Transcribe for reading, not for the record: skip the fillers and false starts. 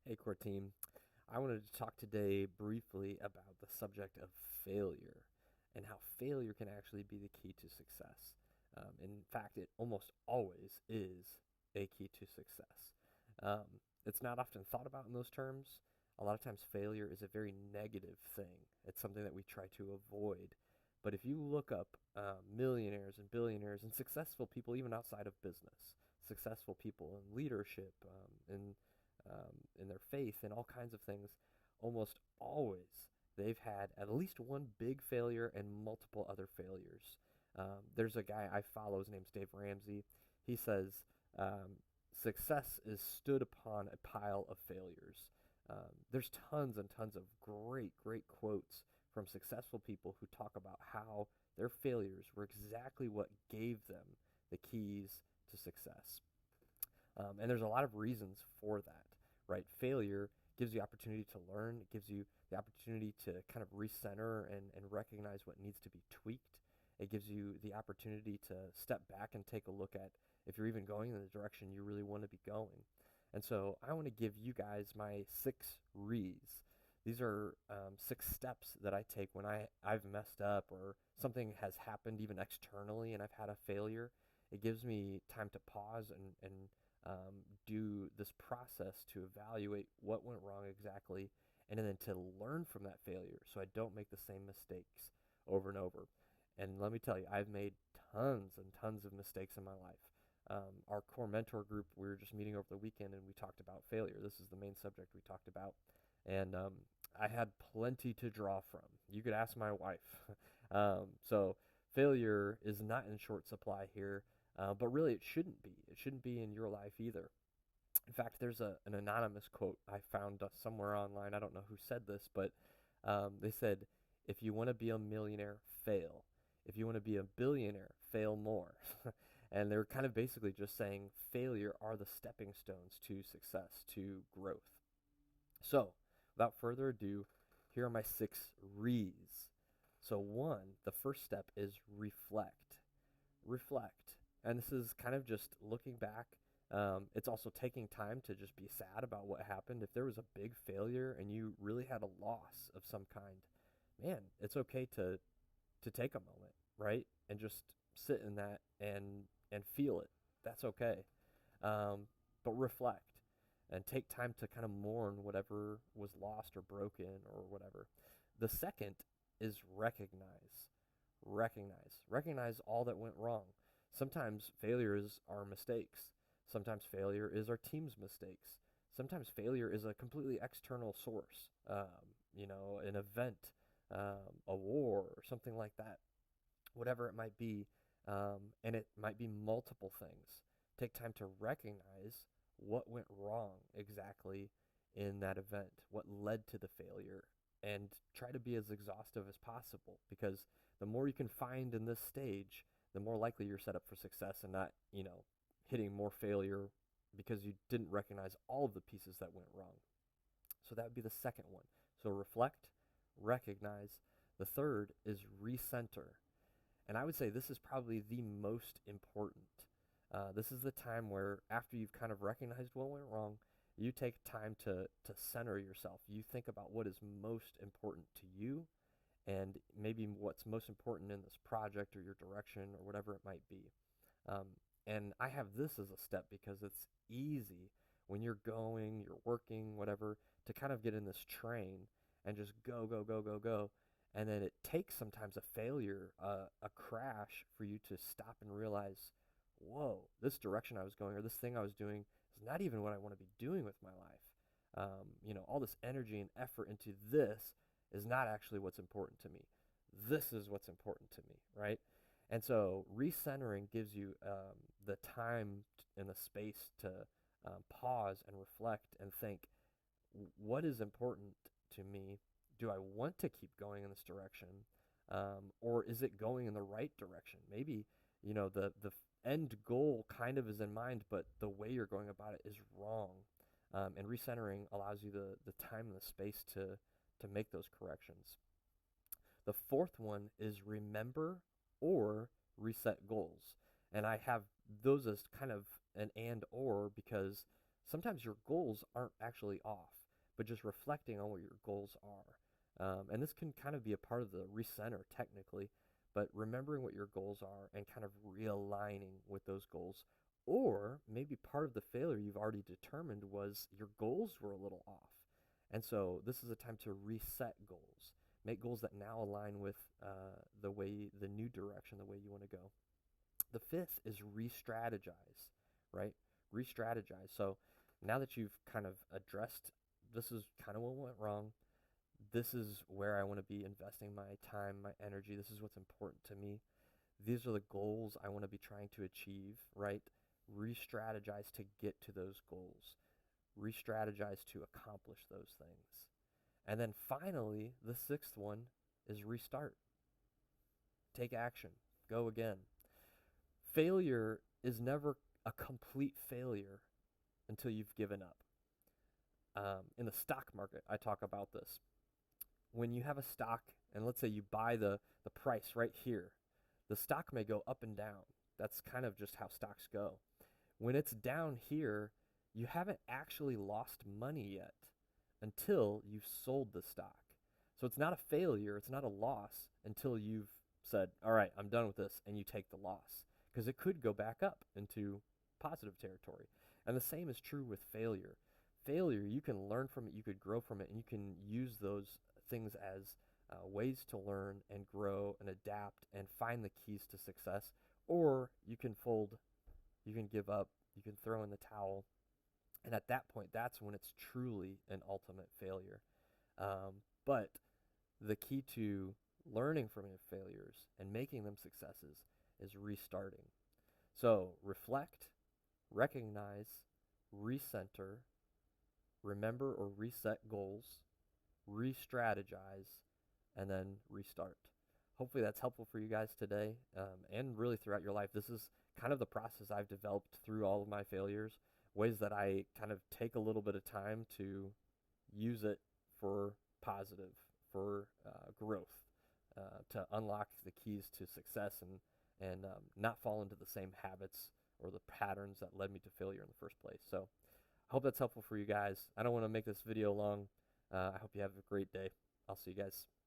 Hey, core team. I wanted to talk today briefly about the subject of failure and how failure can actually be the key to success. In fact, it almost always is a key to success. It's not often thought about in those terms. A lot of times, failure is a very negative thing. It's something that we try to avoid. But if you look up millionaires and billionaires and successful people, even outside of business, successful people in leadership, in their faith and all kinds of things, almost always they've had at least one big failure and multiple other failures. There's a guy I follow, his name's Dave Ramsey. He says, success is stood upon a pile of failures. There's tons and tons of great quotes from successful people who talk about how their failures were exactly what gave them the keys to success. And there's a lot of reasons for that, right? Failure gives you opportunity to learn. It gives you the opportunity to kind of recenter and recognize what needs to be tweaked. It gives you the opportunity to step back and take a look at if you're even going in the direction you really want to be going. And so I want to give you guys my 6 Re's. These are 6 steps that I take when I've messed up or something has happened even externally and I've had a failure. It gives me time to pause do this process to evaluate what went wrong exactly, and then to learn from that failure so I don't make the same mistakes over and over. And let me tell you, I've made tons and tons of mistakes in my life. Our core mentor group, we were just meeting over the weekend and we talked about failure. This is the main subject we talked about. And I had plenty to draw from. You could ask my wife. So failure is not in short supply here. But really, it shouldn't be. It shouldn't be in your life either. In fact, there's an anonymous quote I found somewhere online. I don't know who said this, but they said, if you want to be a millionaire, fail. If you want to be a billionaire, fail more. And they're kind of basically just saying failure are the stepping stones to success, to growth. So, without further ado, here are my 6 Re's. So, the first step is reflect. Reflect. And this is kind of just looking back. It's also taking time to just be sad about what happened. If there was a big failure and you really had a loss of some kind, man, it's okay to take a moment, right? And just sit in that and feel it. That's okay. But reflect and take time to kind of mourn whatever was lost or broken or whatever. The second is recognize. Recognize all that went wrong. Sometimes failures are mistakes. Sometimes failure is our team's mistakes. Sometimes failure is a completely external source, an event, a war, or something like that. Whatever it might be, and it might be multiple things. Take time to recognize what went wrong exactly in that event, what led to the failure, and try to be as exhaustive as possible, because the more you can find in this stage, the more likely you're set up for success and not, hitting more failure because you didn't recognize all of the pieces that went wrong. So that would be the second one. So reflect, recognize. The third is recenter. And I would say this is probably the most important. This is the time where after you've kind of recognized what went wrong, you take time to center yourself. You think about what is most important to you and maybe what's most important in this project or your direction or whatever it might be. And I have this as a step because it's easy when you're going, you're working, whatever, to kind of get in this train and just go. And then it takes sometimes a failure, a crash for you to stop and realize, whoa, this direction I was going or this thing I was doing is not even what I want to be doing with my life. All this energy and effort into this is not actually what's important to me. This is what's important to me, right? And so recentering gives you the time and the space to pause and reflect and think, what is important to me? Do I want to keep going in this direction? Or is it going in the right direction? Maybe, the end goal kind of is in mind, but the way you're going about it is wrong. And recentering allows you the time and the space to make those corrections. The fourth one is remember or reset goals. And I have those as kind of an and or because sometimes your goals aren't actually off, but just reflecting on what your goals are. And this can kind of be a part of the recenter technically, but remembering what your goals are and kind of realigning with those goals. Or maybe part of the failure you've already determined was your goals were a little off. And so this is a time to reset goals. Make goals that now align with the new direction, the way you want to go. The fifth is re-strategize, right? Re-strategize. So now that you've kind of addressed, this is kind of what went wrong. This is where I want to be investing my time, my energy. This is what's important to me. These are the goals I want to be trying to achieve, right? Re-strategize to get to those goals. Re-strategize to accomplish those things. And then finally, the sixth one is restart. Take action. Go again. Failure is never a complete failure until you've given up. In the stock market, I talk about this. When you have a stock, and let's say you buy the price right here, the stock may go up and down. That's kind of just how stocks go. When it's down here, you haven't actually lost money yet until you've sold the stock. So it's not a failure, it's not a loss until you've said, all right, I'm done with this, and you take the loss. Because it could go back up into positive territory. And the same is true with failure. Failure, you can learn from it, you could grow from it, and you can use those things as ways to learn and grow and adapt and find the keys to success. Or you can fold, you can give up, you can throw in the towel. And at that point, that's when it's truly an ultimate failure. But the key to learning from your failures and making them successes is restarting. So reflect, recognize, recenter, remember or reset goals, re-strategize, and then restart. Hopefully that's helpful for you guys today, and really throughout your life. This is kind of the process I've developed through all of my failures, ways that I kind of take a little bit of time to use it for positive, for growth, to unlock the keys to success and not fall into the same habits or the patterns that led me to failure in the first place. So I hope that's helpful for you guys. I don't want to make this video long. I hope you have a great day. I'll see you guys.